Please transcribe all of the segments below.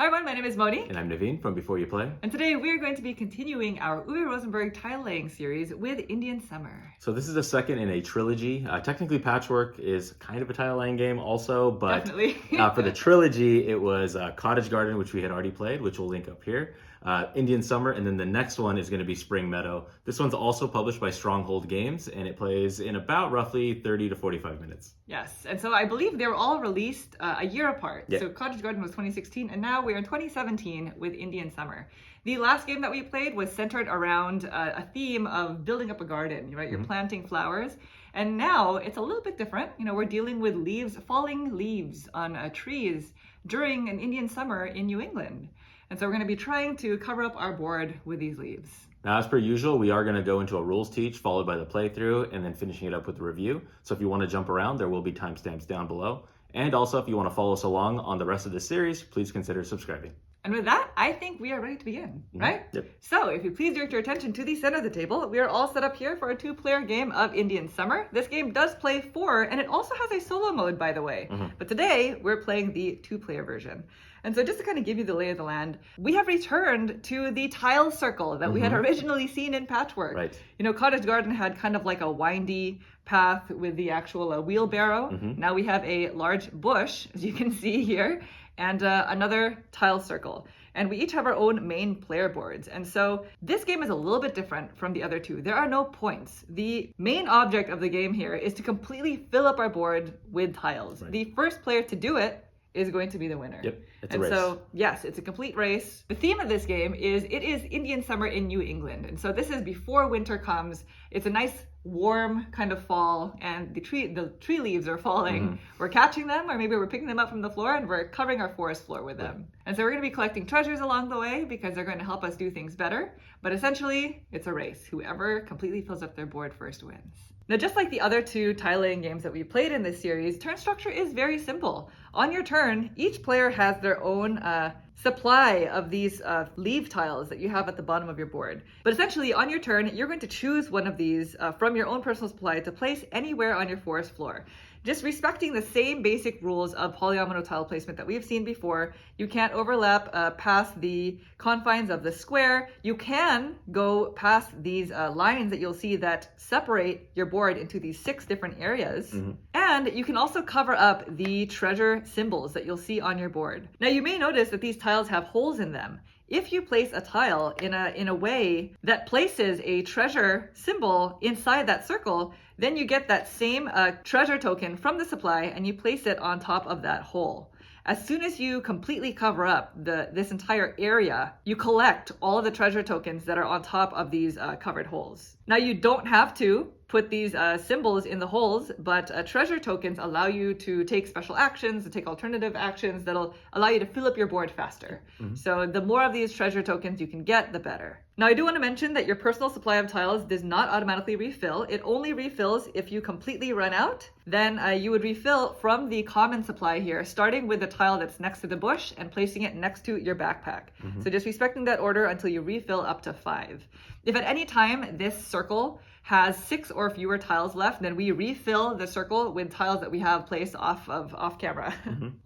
Hi everyone, my name is Moni. And I'm Naveen from Before You Play. And today we are going to be continuing our Uwe Rosenberg tile laying series with Indian Summer. So this is the second in a trilogy. Technically Patchwork is kind of a tile laying game also, but Definitely. for the trilogy it was Cottage Garden, which we had already played, which we'll link up here. Indian Summer, and then the next one is going to be Spring Meadow. This one's also published by Stronghold Games, and it plays in about roughly 30 to 45 minutes. Yes, and so I believe they were all released a year apart. Yep. So Cottage Garden was 2016, and now we're in 2017 with Indian Summer. The last game that we played was centered around a theme of building up a garden, right? You're planting flowers. And now it's a little bit different. You know, we're dealing with leaves, falling leaves on trees during an Indian summer in New England. And so we're going to be trying to cover up our board with these leaves. Now, as per usual, we are going to go into a rules teach followed by the playthrough and then finishing it up with the review. So if you want to jump around, there will be timestamps down below. And also, if you want to follow us along on the rest of the series, please consider subscribing. And with that, I think we are ready to begin, right? Yep. So if you please direct your attention to the center of the table, we are all set up here for a 2-player game of Indian Summer. This game does play 4, and it also has a solo mode, by the way. But today, we're playing the 2-player version. And so just to kind of give you the lay of the land, we have returned to the tile circle that we had originally seen in Patchwork. Right. You know, Cottage Garden had kind of like a windy path with the actual wheelbarrow. Now we have a large bush, as you can see here, and another tile circle. And we each have our own main player boards. And so this game is a little bit different from the other two. There are no points. The main object of the game here is to completely fill up our board with tiles. Right. The first player to do it is going to be the winner. Yep, it's and a race. So, yes, it's a complete race. The theme of this game is it is Indian Summer in New England. And so this is before winter comes. It's a nice warm kind of fall, and the tree leaves are falling. We're catching them, or maybe we're picking them up from the floor and we're covering our forest floor with them. And so we're going to be collecting treasures along the way because they're going to help us do things better. But essentially, it's a race. Whoever completely fills up their board first wins. Now, just like the other 2 tile laying games that we played in this series, turn structure is very simple. On your turn, each player has their own supply of these leaf tiles that you have at the bottom of your board. But essentially, on your turn, you're going to choose one of these from your own personal supply to place anywhere on your forest floor. Just respecting the same basic rules of polyomino tile placement that we've seen before. You can't overlap past the confines of the square. You can go past these lines that you'll see that separate your board into these 6 different areas. And you can also cover up the treasure symbols that you'll see on your board. Now, you may notice that these tiles have holes in them. If you place a tile in a way that places a treasure symbol inside that circle, then you get that same treasure token from the supply and you place it on top of that hole. As soon as you completely cover up this entire area, you collect all of the treasure tokens that are on top of these covered holes. Now, you don't have to put these symbols in the holes, but treasure tokens allow you to take special actions, to take alternative actions that'll allow you to fill up your board faster. So the more of these treasure tokens you can get, the better. Now, I do want to mention that your personal supply of tiles does not automatically refill. It only refills if you completely run out. Then you would refill from the common supply here, starting with the tile that's next to the bush and placing it next to your backpack. So just respecting that order until you refill up to 5. If at any time this circle has 6 or fewer tiles left, then we refill the circle with tiles that we have placed off camera.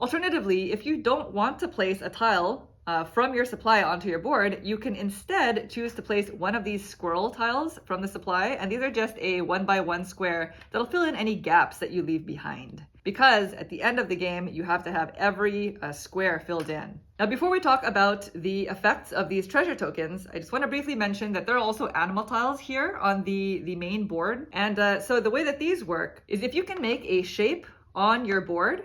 Alternatively, if you don't want to place a tile from your supply onto your board, you can instead choose to place one of these squirrel tiles from the supply, and these are just a 1x1 square that'll fill in any gaps that you leave behind. Because at the end of the game, you have to have every square filled in. Now, before we talk about the effects of these treasure tokens, I just want to briefly mention that there are also animal tiles here on the main board. And so the way that these work is if you can make a shape on your board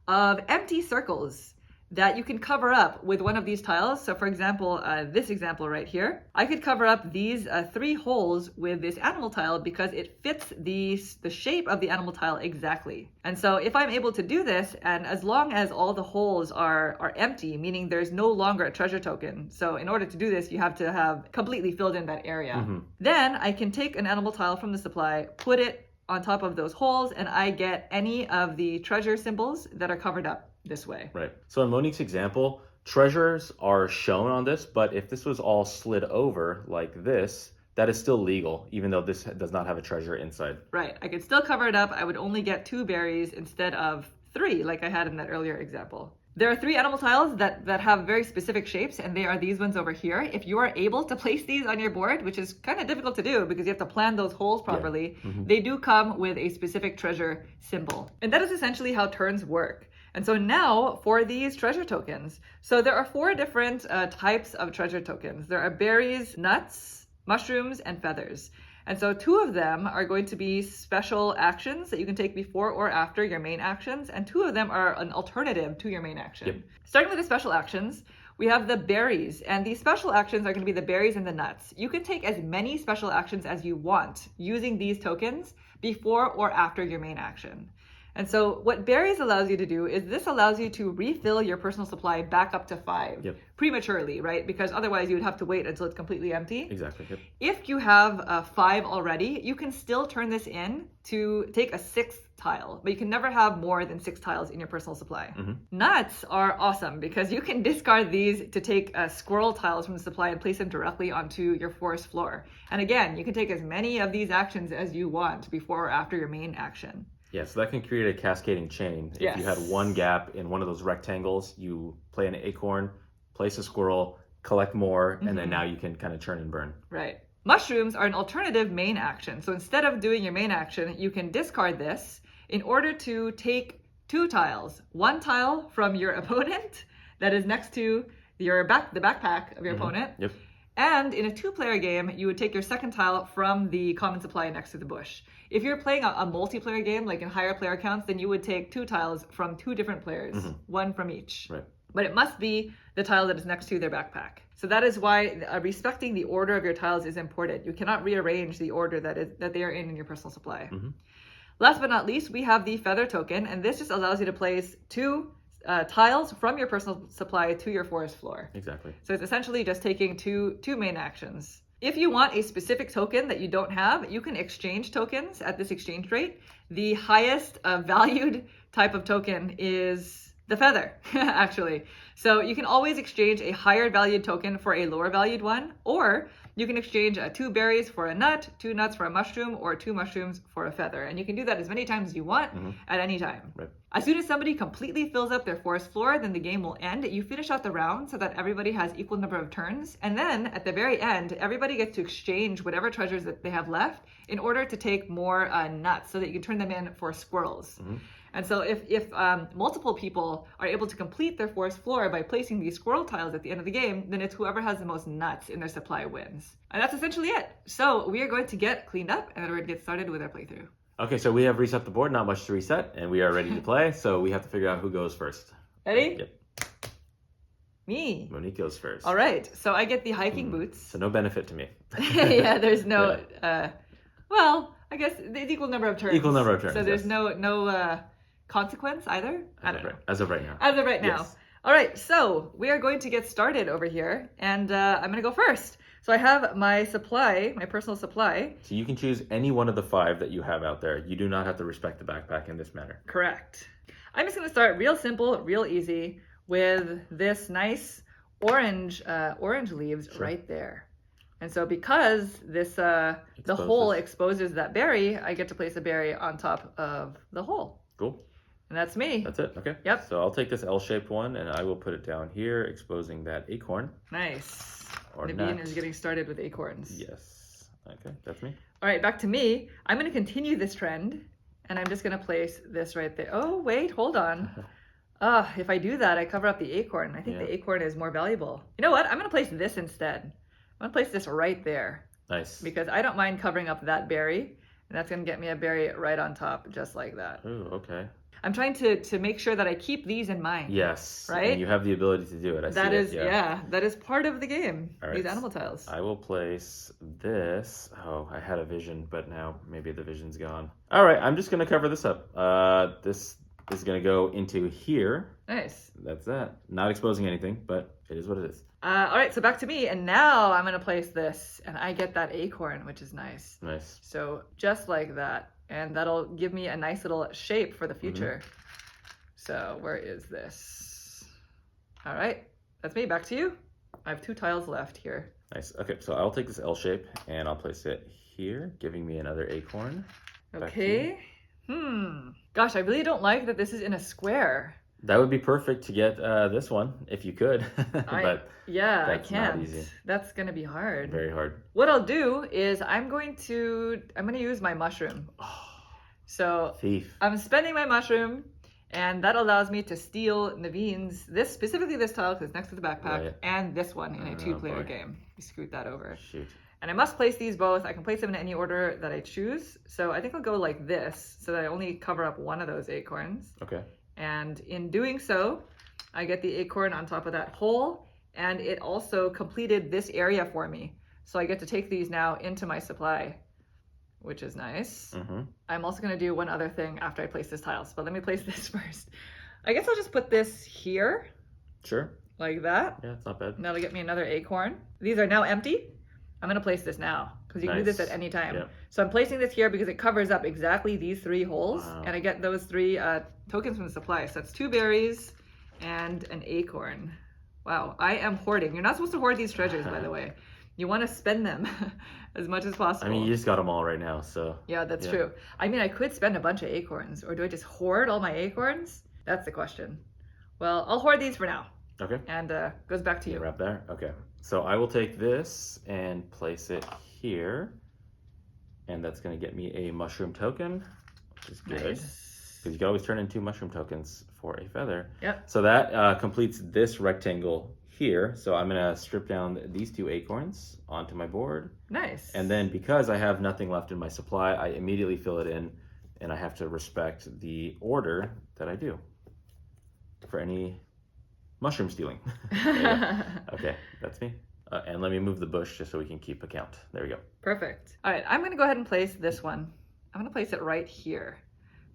of empty circles that you can cover up with one of these tiles. So for example, this example right here, I could cover up these 3 holes with this animal tile because it fits the shape of the animal tile exactly. And so if I'm able to do this, and as long as all the holes are empty, meaning there's no longer a treasure token. So in order to do this, you have to have completely filled in that area. Then I can take an animal tile from the supply, put it on top of those holes, and I get any of the treasure symbols that are covered up this way. Right. So in Monique's example, treasures are shown on this, but if this was all slid over like this, that is still legal, even though this does not have a treasure inside. Right. I could still cover it up. I would only get 2 berries instead of 3, like I had in that earlier example. There are 3 animal tiles that have very specific shapes, and they are these ones over here. If you are able to place these on your board, which is kind of difficult to do because you have to plan those holes properly, they do come with a specific treasure symbol. And that is essentially how turns work. And so now for these treasure tokens. So there are 4 different types of treasure tokens. There are berries, nuts, mushrooms, and feathers. And so 2 of them are going to be special actions that you can take before or after your main actions, and 2 of them are an alternative to your main action. Yep. Starting with the special actions, we have the berries, and these special actions are going to be the berries and the nuts. You can take as many special actions as you want using these tokens before or after your main action. And so what berries allows you to do is this allows you to refill your personal supply back up to 5 prematurely, right? Because otherwise you would have to wait until it's completely empty. Exactly. Yep. If you have 5 already, you can still turn this in to take a 6th tile, but you can never have more than 6 tiles in your personal supply. Nuts are awesome because you can discard these to take squirrel tiles from the supply and place them directly onto your forest floor. And again, you can take as many of these actions as you want before or after your main action. Yeah, so that can create a cascading chain. If you had one gap in one of those rectangles, you play an acorn, place a squirrel, collect more, and then now you can kind of churn and burn. Right. Mushrooms are an alternative main action. So instead of doing your main action, you can discard this in order to take 2 tiles. 1 tile from your opponent that is next to the backpack of your opponent. Yep. And in a 2-player game, you would take your 2nd tile from the common supply next to the bush. If you're playing a multiplayer game, like in higher player counts, then you would take 2 tiles from 2 different players, 1 from each. Right. But it must be the tile that is next to their backpack. So that is why respecting the order of your tiles is important. You cannot rearrange the order that they are in your personal supply. Last but not least, we have the feather token, and this just allows you to place 2 tiles from your personal supply to your forest floor. Exactly. So it's essentially just taking two main actions. If you want a specific token that you don't have, you can exchange tokens at this exchange rate. The highest valued type of token is the feather, actually. So you can always exchange a higher valued token for a lower valued one, or you can exchange 2 berries for a nut, 2 nuts for a mushroom, or 2 mushrooms for a feather. And you can do that as many times as you want at any time. Right. As soon as somebody completely fills up their forest floor, then the game will end. You finish out the round so that everybody has equal number of turns. And then at the very end, everybody gets to exchange whatever treasures that they have left in order to take more nuts so that you can turn them in for squirrels. And so if multiple people are able to complete their forest floor by placing these squirrel tiles at the end of the game, then it's whoever has the most nuts in their supply wins. And that's essentially it. So we are going to get cleaned up and we're going to get started with our playthrough. Okay, so we have reset the board, not much to reset, and we are ready to play. So we have to figure out who goes first. Ready? Yep. Me. Monique goes first. All right. So I get the hiking boots. So no benefit to me. Yeah, there's no, well, I guess it's equal number of turns. Equal number of turns. So there's no consequence either? I don't know. As of right now. As of right now. Yes. All right, so we are going to get started over here, and I'm going to go first. So I have my supply, my personal supply. So you can choose any one of the 5 that you have out there. You do not have to respect the backpack in this matter. Correct. I'm just going to start real simple, real easy with this nice orange leaves right there. And so because this the hole exposes that berry, I get to place a berry on top of the hole. Cool. And that's me. That's it. Okay. Yep. So I'll take this L-shaped one and I will put it down here, exposing that acorn. Nice. Or Naveen nut. is getting started with acorns. Yes. Okay, that's me. All right, back to me. I'm going to continue this trend, and I'm just going to place this right there. Oh, wait, hold on. If I do that, I cover up the acorn. I think the acorn is more valuable. You know what? I'm going to place this instead. I'm going to place this right there. Nice. Because I don't mind covering up that berry, and that's going to get me a berry right on top, just like that. Ooh, okay. I'm trying to make sure that I keep these in mind. Yes. Right? And you have the ability to do it. That is, that is part of the game. All right. These animal tiles. I will place this. Oh, I had a vision, but now maybe the vision's gone. All right, I'm just going to cover this up. This is going to go into here. Nice. That's that. Not exposing anything, but it is what it is. All right, so back to me. And now I'm going to place this, and I get that acorn, which is nice. Nice. So just like that. And that'll give me a nice little shape for the future. So where is this? All right, that's me. Back to you. I have 2 tiles left here. Nice. Okay, so I'll take this L shape and I'll place it here, giving me another acorn. Okay. Gosh, I really don't like that this is in a square. That would be perfect to get this one if you could. But yeah, I that's not can't. easy. That's gonna be hard. Very hard. What I'll do is I'm gonna use my mushroom. So Thief. I'm spending my mushroom, and that allows me to steal Naveen's, specifically this tile because it's next to the backpack, Right. and this one in a 2-player boy. game. We scoot that over. Shoot. And I must place these both. I can place them in any order that I choose. So I think I'll go like this so that I only cover up one of those acorns. Okay. And in doing so, I get the acorn on top of that hole, and it also completed this area for me. So I get to take these now into my supply, which is nice. I'm also going to do one other thing after I place this tile, but let me place this first. I guess I'll just put this here. Sure. Like that. Yeah, it's not bad. And that'll get me another acorn. These are now empty. I'm going to place this now because you can do this at any time. Yep. So I'm placing this here because it covers up exactly these 3 holes. Wow. And I get those 3 tokens from the supply. So that's 2 berries and an acorn. Wow, I am hoarding. You're not supposed to hoard these treasures, by the way. You want to spend them as much as possible. I mean, you just got them all right now, so. Yeah, that's true. I mean, I could spend a bunch of acorns, or do I just hoard all my acorns? That's the question. Well, I'll hoard these for now. Okay. And goes back to you. Wrap there. Okay. So I will take this and place it here, and that's going to get me a mushroom token, which is good. Nice. Because you can always turn in 2 mushroom tokens for a feather. Yep. So that completes this rectangle here. So I'm going to strip down these 2 acorns onto my board. Nice. And then because I have nothing left in my supply, I immediately fill it in, and I have to respect the order that I do for any mushroom stealing. Okay, that's me. And let me move the bush just so we can keep account. There we go. Perfect. All right, I'm going to go ahead and place this one. I'm going to place it right here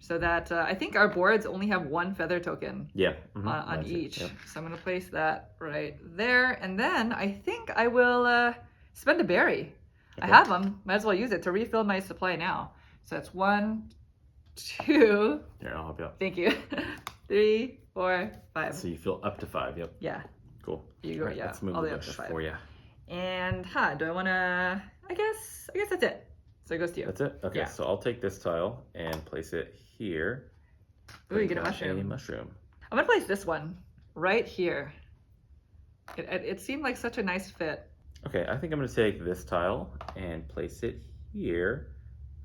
so that I think our boards only have 1 feather token Yeah. on each. Yep. So I'm going to place that right there. And then I think I will spend a berry. Okay. I have them. Might as well use it to refill my supply now. So that's 1, 2. Here, I'll help you out. Thank you. 3, 4, 5. So you fill up to 5. Yep. Yeah. Cool. You go, All right, yeah. let's move all the the way up to bush 5. for you. And do I want to? I guess that's it. So it goes to you. That's it? Okay, Yeah. so I'll take this tile and place it here. Ooh, you get a Got mushroom. A mushroom. I'm gonna place this one right here. It seemed like such a nice fit. Okay, I think I'm going to take this tile and place it here,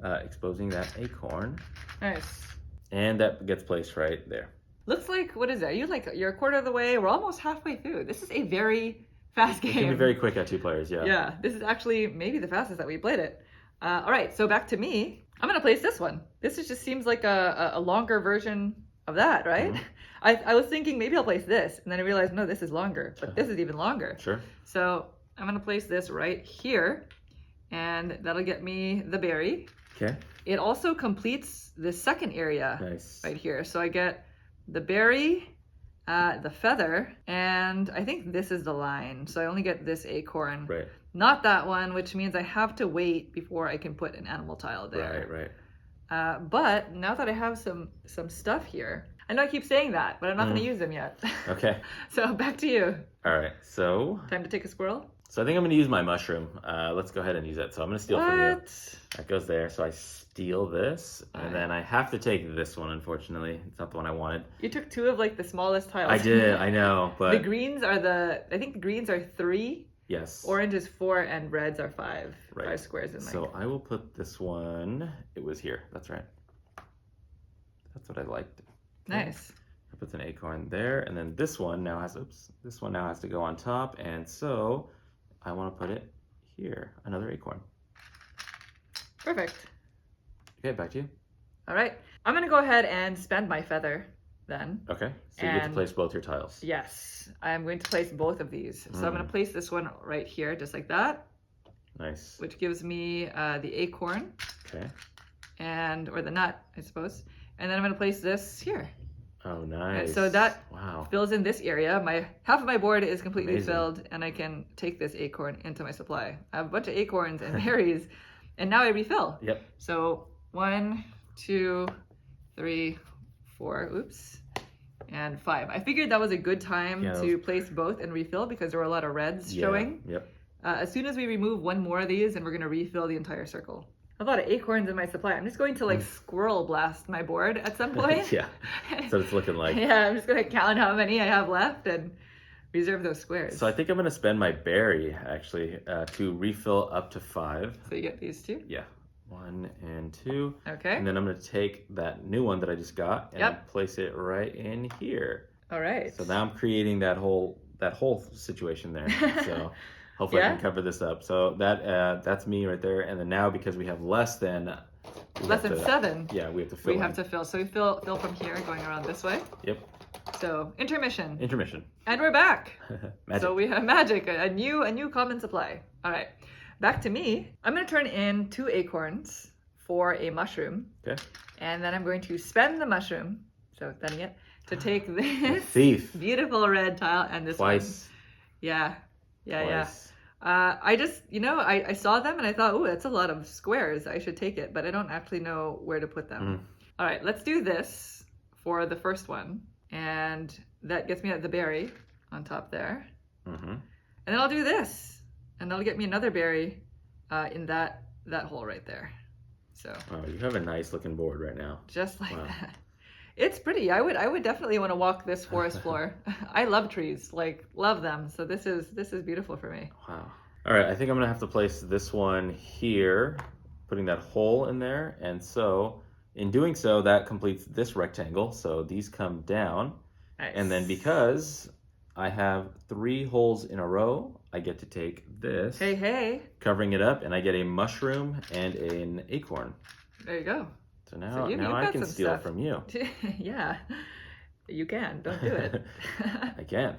exposing that acorn. Nice. And that gets placed right there. Looks like, what is that? You're a quarter of the way. We're almost halfway through. This is a very fast game. It can be very quick at 2 players, yeah. Yeah, this is actually maybe the fastest that we played it. All right, so back to me. I'm gonna place this one. This just seems like a longer version of that, right? I was thinking maybe I'll place this, and then I realized, no, this is longer, but this is even longer. Sure. So I'm gonna place this right here, and that'll get me the berry. Okay. It also completes the second area Nice. right here. So I get the berry, the feather, and I think this is the line. So I only get this acorn, Right. not that one, which means I have to wait before I can put an animal tile there. Right. But now that I have some stuff here, I know I keep saying that, but I'm not going to use them yet. Okay. So back to you. All right. So Time to take a squirrel. I think I'm going to use my mushroom. Let's go ahead and use that. So I'm going to steal from you. What? That goes there. So I steal this, and then I have to take this one, unfortunately. It's not the one I wanted. You took 2 of like the smallest tiles. I did, I know, but... The greens are I think the greens are 3, Yes. orange is 4, and reds are 5. Right. 5 squares in So I will put this one, it was here, that's right. That's what I liked. Okay. Nice. I put an acorn there, and then this one now has, this one now has to go on top, and so I want to put it here, another acorn. Perfect. Okay, back to you. All right. I'm going to go ahead and spend my feather then. Okay, so you get to And- place both your tiles. Yes, I'm going to place both of these. So I'm going to place this one right here, just like that, Nice. which gives me the acorn Okay. or the nut, I suppose. And then I'm going to place this here. Oh, nice. So that Wow. fills in this area. Half of my board is completely Amazing. filled, and I can take this acorn into my supply. I have a bunch of acorns and berries, and now I refill. Yep. So 1, 2, 3, 4, and 5. I figured that was a good time to place both and refill because there were a lot of reds showing. Yep. As soon as we remove one more of these, and we're going to refill the entire circle. a lot of acorns in my supply. I'm just going to like squirrel blast my board at some point. Yeah, that's what it's looking like. Yeah, I'm just going to count how many I have left and reserve those squares. So I think I'm going to spend my berry, actually, to refill up to 5. So you get these 2? Yeah, 1 and 2. Okay. And then I'm going to take that new one that I just got and place it right in here. All right. So now I'm creating that whole situation there. So hopefully I can cover this up. So that's me right there. And then now, because we have less than 7. Yeah, we have to fill. We have to fill. So we fill from here, going around this way. Yep. So intermission. And we're back. Magic. So we have magic, a new common supply. All right, back to me. I'm going to turn in 2 acorns for a mushroom. Okay. And then I'm going to spend the mushroom, so spending it, to take this beautiful red tile and this one. Yeah. I just, I saw them and I thought, oh, that's a lot of squares. I should take it, but I don't actually know where to put them. All right, let's do this for the first one. And that gets me the berry on top there. And then I'll do this. And that'll get me another berry in that hole right there. So. Oh, you have a nice looking board right now. Just like that. It's pretty. I would definitely want to walk this forest floor. I love trees, love them. So this is beautiful for me. Wow. All right, I think I'm gonna have to place this one here, putting that hole in there. And so in doing so, that completes this rectangle. So these come down. Nice. And then because I have 3 holes in a row, I get to take this. Hey. Covering it up, and I get a mushroom and an acorn. There you go. So now I can steal from you. Yeah, you can. Don't do it. I can.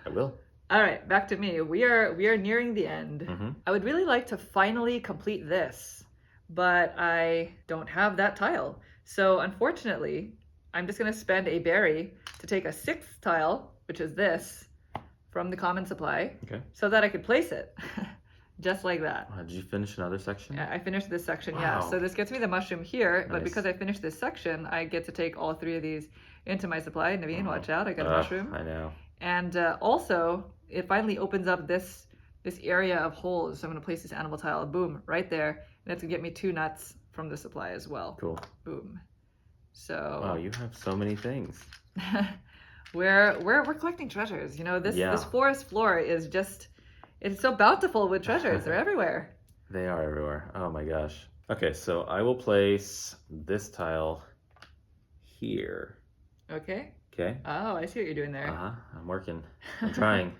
I will. All right, back to me. We are nearing the end. I would really like to finally complete this, but I don't have that tile. So unfortunately, I'm just going to spend a berry to take a 6th tile, which is this, from the common supply, so that I could place it. Just like that. Did you finish another section? Yeah, I finished this section, yeah. So this gets me the mushroom here, but because I finished this section, I get to take all 3 of these into my supply. Naveen, watch out, I got a mushroom. I know. And also, it finally opens up this area of holes. So I'm going to place this animal tile, boom, right there. And that's going to get me 2 nuts from the supply as well. Cool. Boom. So. Wow, you have so many things. We're collecting treasures. This forest floor is just... It's so bountiful with treasures. They're everywhere. They are everywhere. Oh my gosh. Okay, so I will place this tile here. Okay. Okay. Oh, I see what you're doing there. I'm working. I'm trying.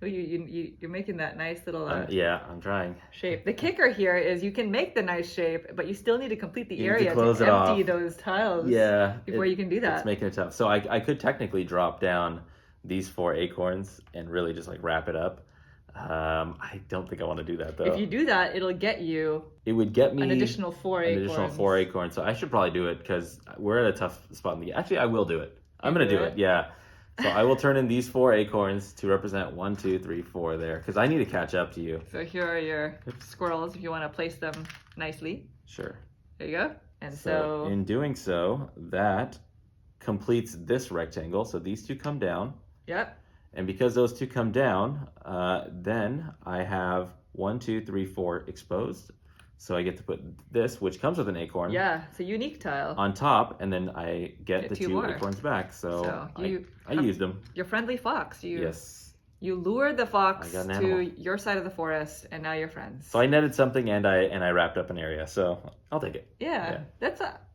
You're making that nice little yeah, I'm trying. shape. The kicker here is you can make the nice shape, but you still need to complete the area to empty off. Those tiles. Yeah. Before you can do that. It's making it tough. So I could technically drop down these 4 acorns and really just wrap it up. I don't think I want to do that though. If you do that, it'll get you. It would get me an additional 4 acorns. An additional 4 acorns. So I should probably do it because we're at a tough spot in the game. Actually, I will do it. I'm gonna do it. Yeah. So I will turn in these 4 acorns to represent 1, 2, 3, 4 there because I need to catch up to you. So here are your squirrels if you want to place them nicely. Sure. There you go. And so in doing so, that completes this rectangle. So these 2 come down. Yep. And because those 2 come down, then I have 1, 2, 3, 4 exposed. So I get to put this, which comes with an acorn. Yeah, it's a unique tile. On top, and then I get the 2 acorns back. So I used them. Your friendly fox. Yes. You lured the fox to your side of the forest, and now you're friends. So I netted something, and I wrapped up an area. So I'll take it. Yeah.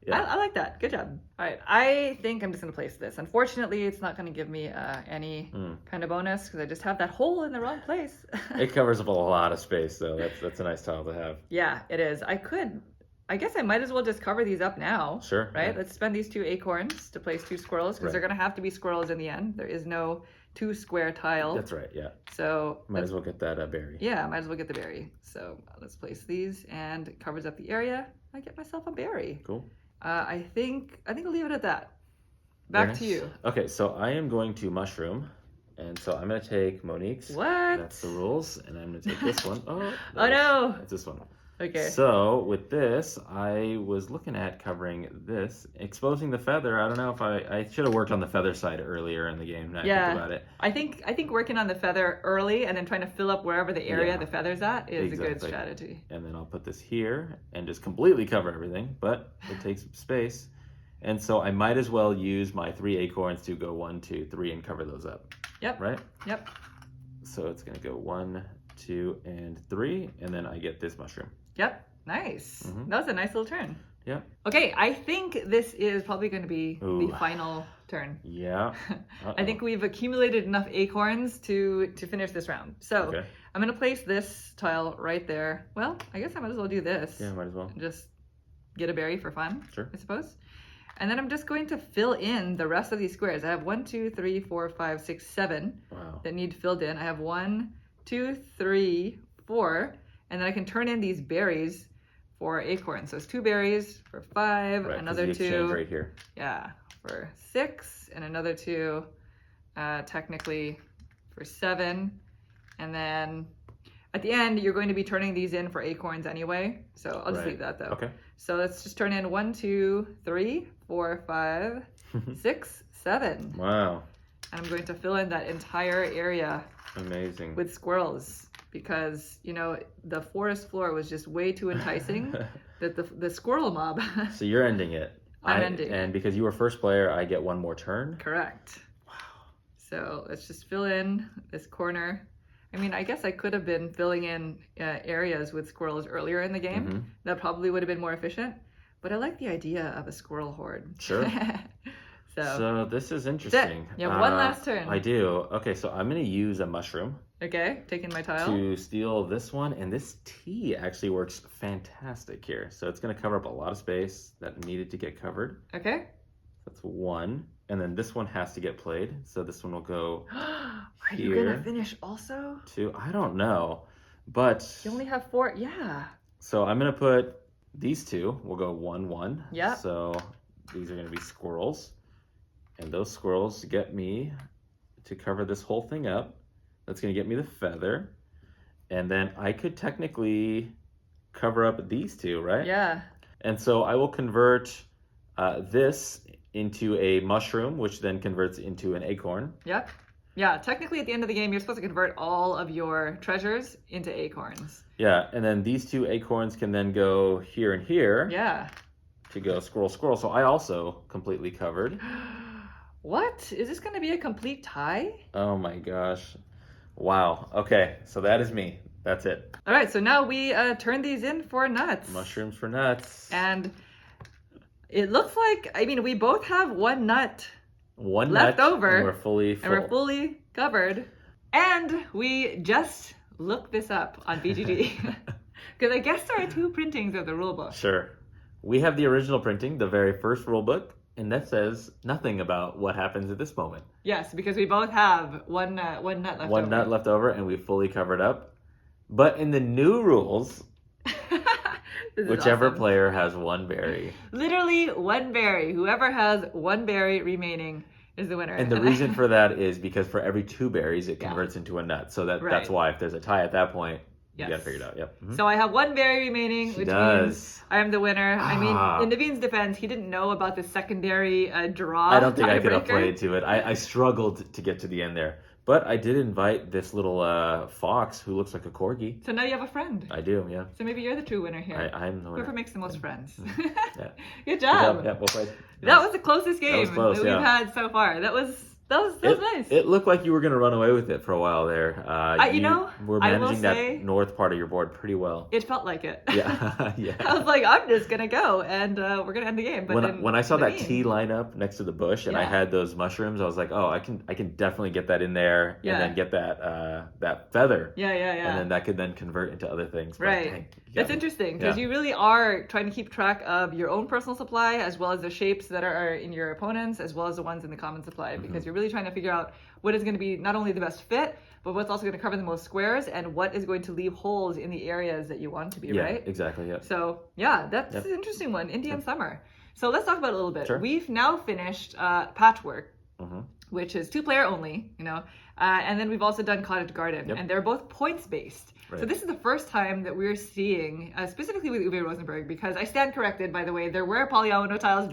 I like that. Good job. All right, I think I'm just going to place this. Unfortunately, it's not going to give me any kind of bonus because I just have that hole in the wrong place. It covers up a lot of space, though. That's a nice tile to have. Yeah, it is. I guess I might as well just cover these up now. Sure. Right? Yeah. Let's spend these 2 acorns to place 2 squirrels because they're going to have to be squirrels in the end. There is no 2 square tile. That's right, yeah. So might as well get that berry. Yeah, might as well get the berry. So let's place these and it covers up the area. I get myself a berry. Cool. I think I'll leave it at that. Back to you. Okay, so I am going to mushroom. And so I'm going to take Monique's. What? That's the rules. And I'm going to take this one. Oh, no. It's this one. Okay. So with this, I was looking at covering this, exposing the feather. I don't know if I should have worked on the feather side earlier in the game. Now I think about it. I think working on the feather early and then trying to fill up wherever the area the feather's at is a good strategy. And then I'll put this here and just completely cover everything, but it takes up space. And so I might as well use my 3 acorns to go 1, 2, 3 and cover those up. Yep. Right? Yep. So it's going to go 1, 2, and 3, and then I get this mushroom. Yep. Nice. That was a nice little turn. Yeah. Okay, I think this is probably going to be the final turn. Yeah. I think we've accumulated enough acorns to finish this round. So I'm going to place this tile right there. Well, I guess I might as well do this. Yeah, might as well. Just get a berry for fun, sure. I suppose. And then I'm just going to fill in the rest of these squares. I have 1, 2, 3, 4, 5, 6, 7 that need filled in. I have 1, 2, 3, 4, and then I can turn in these berries for acorns. So it's 2 berries for 5, another 2 right here. Yeah, for 6, and another 2 technically for 7. And then at the end, you're going to be turning these in for acorns anyway. So I'll just leave that though. Okay. So let's just turn in 1, 2, 3, 4, 5, 6, 7. Wow. And I'm going to fill in that entire area. Amazing. With squirrels, because you know the forest floor was just way too enticing that the squirrel mob. So you're ending it. I'm ending. And because you were first player, I get 1 more turn. Correct. Wow. So let's just fill in this corner. I mean, I guess I could have been filling in areas with squirrels earlier in the game. That probably would have been more efficient. But I like the idea of a squirrel horde. Sure. So this is interesting. You have one last turn. I do. Okay, so I'm going to use a mushroom. Okay, taking my tile. To steal this one. And this T actually works fantastic here. So it's going to cover up a lot of space that needed to get covered. Okay. That's 1. And then this one has to get played. So this one will go Are you going to finish also? 2. I don't know. But you only have 4. Yeah. So I'm going to put these 2. We'll go 1, 1. Yeah. So these are going to be squirrels. And those squirrels get me to cover this whole thing up. That's going to get me the feather. And then I could technically cover up these 2, right? Yeah. And so I will convert this into a mushroom, which then converts into an acorn. Yep. Yeah, technically at the end of the game, you're supposed to convert all of your treasures into acorns. Yeah, and then these 2 acorns can then go here and here. Yeah. To go squirrel, squirrel. So I also completely covered. What? Is this going to be a complete tie? Oh my gosh. Wow. Okay, so that is me. That's it. All right, so now we turn these in for nuts. Mushrooms for nuts. And it looks like, I mean, we both have 1 nut left over. And we're fully full. And we're fully covered. And we just looked this up on BGG. Because I guess there are 2 printings of the rulebook. Sure. We have the original printing, the very first rulebook. And that says nothing about what happens at this moment. Yes, because we both have one nut left over. One nut left over, and we fully covered up. But in the new rules, whichever player has 1 berry. Literally 1 berry. Whoever has 1 berry remaining is the winner. And the reason for that is because for every 2 berries, it converts into a nut. So that's why if there's a tie at that point, you gotta figure it out. Yep. So I have 1 berry remaining, which means I am the winner. I mean, in Naveen's defense, he didn't know about the secondary draw. I don't think I could have played to it. I struggled to get to the end there. But I did invite this little fox who looks like a corgi. So now you have a friend. I do, yeah. So maybe you're the true winner here. I'm the winner. Whoever makes the most friends. Yeah. Good job. Yeah, well played. That was the closest game that we've had so far. That was nice. It looked like you were going to run away with it for a while there. We're managing that north part of your board pretty well. It felt like it. Yeah, yeah. I was like, I'm just going to go, and we're going to end the game. But when I saw that T line up next to the bush, and I had those mushrooms, I was like, oh, I can definitely get that in there, and then get that feather. Yeah. And then that could then convert into other things. But, right. Dang, it's interesting, because you really are trying to keep track of your own personal supply, as well as the shapes that are in your opponents, as well as the ones in the common supply, because you're really trying to figure out what is going to be not only the best fit, but what's also going to cover the most squares, and what is going to leave holes in the areas that you want to be, right? Exactly, yeah. So, that's an interesting one, Indian Summer. So let's talk about it a little bit. Sure. We've now finished Patchwork. which is 2-player only, and then we've also done Cottage Garden, and they're both points based. Right. So this is the first time that we're seeing, specifically with Uwe Rosenberg, because I stand corrected, by the way, there were polyomino tiles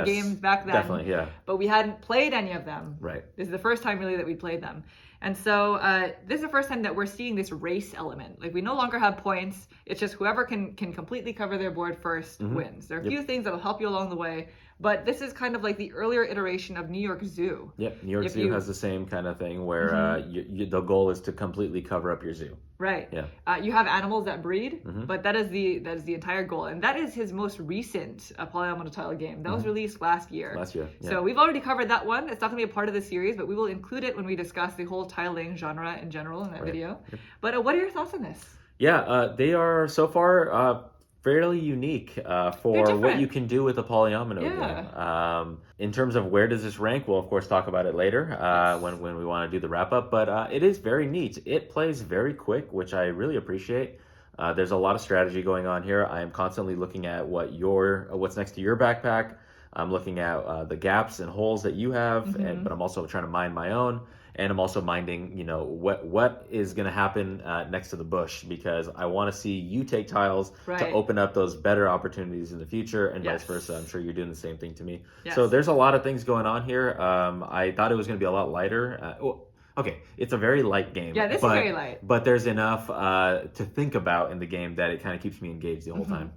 games back then, definitely, yeah, but we hadn't played any of them. Right. This is the first time really that we played them. And so this is the first time that we're seeing this race element. Like, we no longer have points. It's just whoever can completely cover their board first wins. There are a few things that'll help you along the way, but this is kind of like the earlier iteration of New York Zoo. Yep, New York Zoo has the same kind of thing where the goal is to completely cover up your zoo. Right. Yeah. You have animals that breed, but that is the entire goal, and that is his most recent polyomino tile game. That was released last year. Yeah. So we've already covered that one. It's not going to be a part of the series, but we will include it when we discuss the whole tiling genre in general in that video. Yep. But what are your thoughts on this? Yeah, they are so far fairly unique for what you can do with a polyomino game. In terms of where does this rank, we'll of course talk about it later when we want to do the wrap up, but it is very neat. It plays very quick, which I really appreciate. There's a lot of strategy going on here. I am constantly looking at what's next to your backpack. I'm looking at the gaps and holes that you have, but I'm also trying to mind my own. And I'm also minding, what is going to happen next to the bush, because I want to see you take tiles to open up those better opportunities in the future, and vice versa. I'm sure you're doing the same thing to me. Yes. So there's a lot of things going on here. I thought it was going to be a lot lighter. Okay, it's a very light game. Yeah, this is very light. But there's enough to think about in the game that it kind of keeps me engaged the whole time.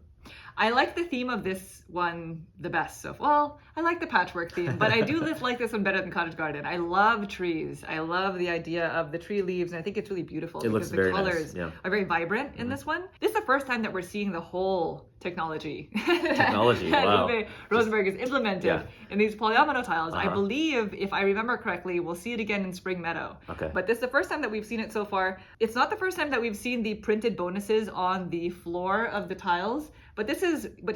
I like the theme of this one the best. I like the patchwork theme, but I do like this one better than Cottage Garden. I love trees. I love the idea of the tree leaves, and I think it's really beautiful because the colors are very vibrant in this one. This is the first time that we're seeing the whole technology wow. Uwe Rosenberg is implemented in these polyomino tiles. I believe, if I remember correctly, we'll see it again in Spring Meadow. Okay. But this is the first time that we've seen it so far. It's not the first time that we've seen the printed bonuses on the floor of the tiles, but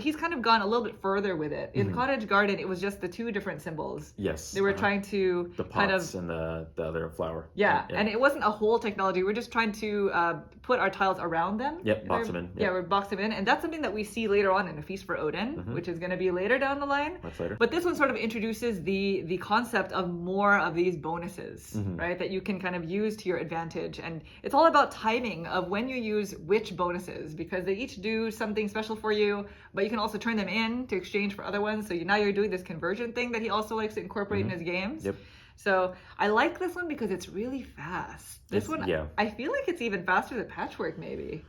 he's kind of gone a little bit further with it. In Cottage Garden, it was just the 2 different symbols. Yes. They were trying to the pots and the other flower. Yeah, and it wasn't a whole technology. We're just trying to put our tiles around them. Yep, box them in. Yep. Yeah, we box them in, and that's something that we see later on in A Feast for Odin, which is going to be later down the line. Much later. But this one sort of introduces the concept of more of these bonuses, right? That you can kind of use to your advantage, and it's all about timing of when you use which bonuses, because they each do something special for you, but you can also turn them in to exchange for other ones. So now you're doing this conversion thing that he also likes to incorporate in his games. Yep. So I like this one because it's really fast. This one, I feel like it's even faster than Patchwork, maybe.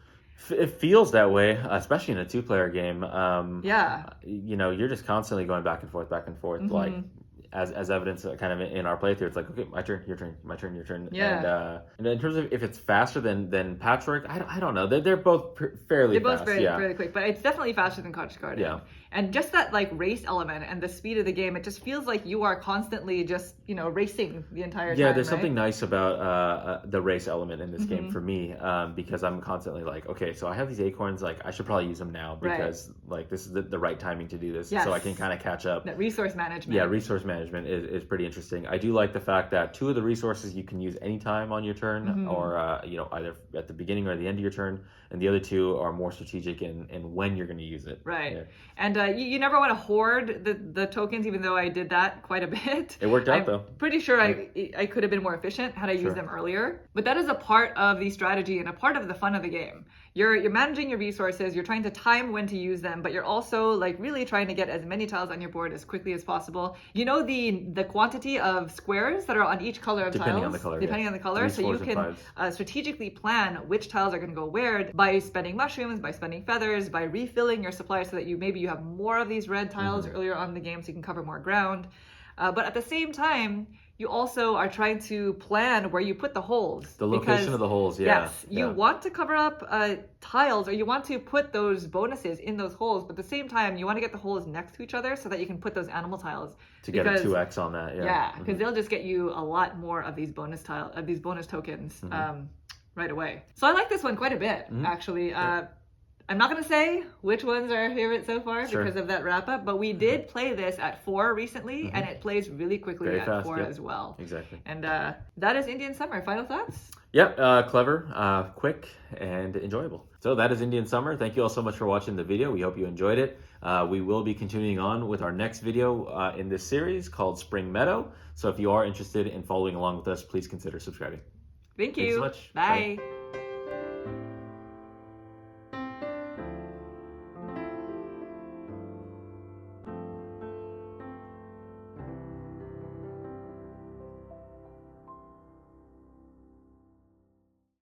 It feels that way, especially in a 2-player game. Yeah. You're just constantly going back and forth, like as evidence kind of in our playthrough. It's like, okay, my turn, your turn, my turn, your turn. Yeah. And in terms of if it's faster than Patchwork, I don't know. They're both fairly fast. They're both fairly quick, but it's definitely faster than Cottage Garden. Yeah. And just that race element and the speed of the game, it just feels like you are constantly just, racing the entire time. Yeah, there's something nice about the race element in this game for me, because I'm constantly like, okay, so I have these acorns, I should probably use them now because this is the right timing to do this, so I can kind of catch up. That resource management. Yeah, resource management is pretty interesting. I do like the fact that 2 of the resources you can use anytime on your turn, or either at the beginning or the end of your turn, and the other 2 are more strategic in when you're going to use it. Right. Yeah. And you never want to hoard the tokens, even though I did that quite a bit. It worked out, though. Pretty sure I could have been more efficient had I used them earlier. But that is a part of the strategy and a part of the fun of the game. You're managing your resources, you're trying to time when to use them, but you're also really trying to get as many tiles on your board as quickly as possible. You know the quantity of squares that are on each color of depending tiles? On the color, depending on the color. So you can strategically plan which tiles are going to go where by spending mushrooms, by spending feathers, by refilling your supply so that you have more of these red tiles earlier on in the game so you can cover more ground. But at the same time, you also are trying to plan where you put the holes. The location of the holes, Yes, you want to cover up tiles, or you want to put those bonuses in those holes, but at the same time, you want to get the holes next to each other so that you can put those animal tiles. To get a 2x on that, Yeah, because they'll just get you a lot more of these bonus tokens right away. So I like this one quite a bit, actually. I'm not going to say which ones are our favorite so far Sure. because of that wrap up, but we did play this at 4 recently, and it plays really quickly Very at fast, 4 yep. as well. Exactly. And that is Indian Summer. Final thoughts? Yep, clever, quick, and enjoyable. So that is Indian Summer. Thank you all so much for watching the video. We hope you enjoyed it. We will be continuing on with our next video in this series called Spring Meadow. So if you are interested in following along with us, please consider subscribing. Thank you. Thanks so much. Bye. Bye.